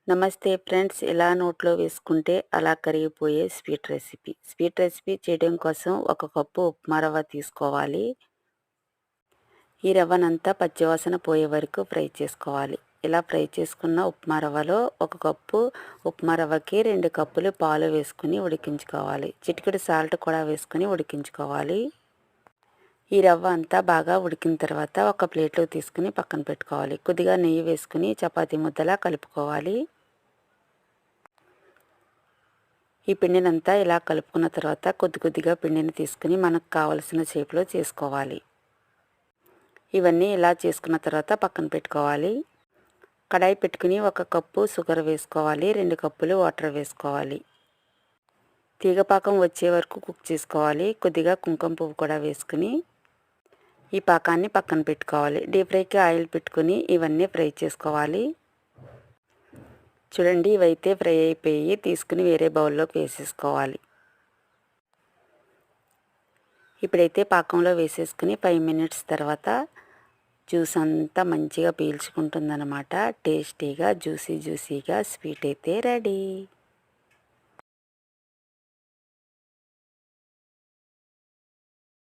నమస్తే ఫ్రెండ్స్, ఇలా నోట్లో వేసుకుంటే అలా కరిగిపోయే స్వీట్ రెసిపీ చేయడం కోసం ఒక కప్పు ఉప్మా రవ్వ తీసుకోవాలి. ఈ రవ్వనంతా పచ్చివాసన పోయే వరకు ఫ్రై చేసుకోవాలి. ఇలా ఫ్రై చేసుకున్న ఉప్మా రవ్వలో ఒక కప్పు ఉప్మా రవ్వకి 2 కప్పులు పాలు వేసుకుని ఉడికించుకోవాలి. చిటికెడు సాల్ట్ కూడా వేసుకుని ఉడికించుకోవాలి. ఈ రవ్వ అంతా బాగా ఉడికిన తర్వాత ఒక ప్లేట్లో తీసుకుని పక్కన పెట్టుకోవాలి. కొద్దిగా నెయ్యి వేసుకుని చపాతీ ముద్దలా కలుపుకోవాలి. ఈ పిండినంతా ఇలా కలుపుకున్న తర్వాత కొద్దిగా పిండిని తీసుకుని మనకు కావలసిన షేప్లో చేసుకోవాలి. ఇవన్నీ ఇలా చేసుకున్న తర్వాత పక్కన పెట్టుకోవాలి. కడాయి పెట్టుకుని 1 కప్పు షుగర్ వేసుకోవాలి. 2 కప్పులు వాటర్ వేసుకోవాలి. తీగపాకం వచ్చే వరకు కుక్ చేసుకోవాలి. కొద్దిగా కుంకుమ పువ్వు కూడా వేసుకుని ఈ పాకాన్ని పక్కన పెట్టుకోవాలి. డీప్ ఫ్రైకి ఆయిల్ పెట్టుకుని ఇవన్నీ ఫ్రై చేసుకోవాలి. చూడండి, ఇవైతే ఫ్రై అయిపోయి తీసుకుని వేరే బౌల్లోకి వేసేసుకోవాలి. ఇప్పుడైతే పాకంలో వేసేసుకుని 5 మినిట్స్ తర్వాత జ్యూస్ అంతా మంచిగా పీల్చుకుంటుందన్నమాట. టేస్టీగా జ్యూసీగా స్వీట్ అయితే రెడీ.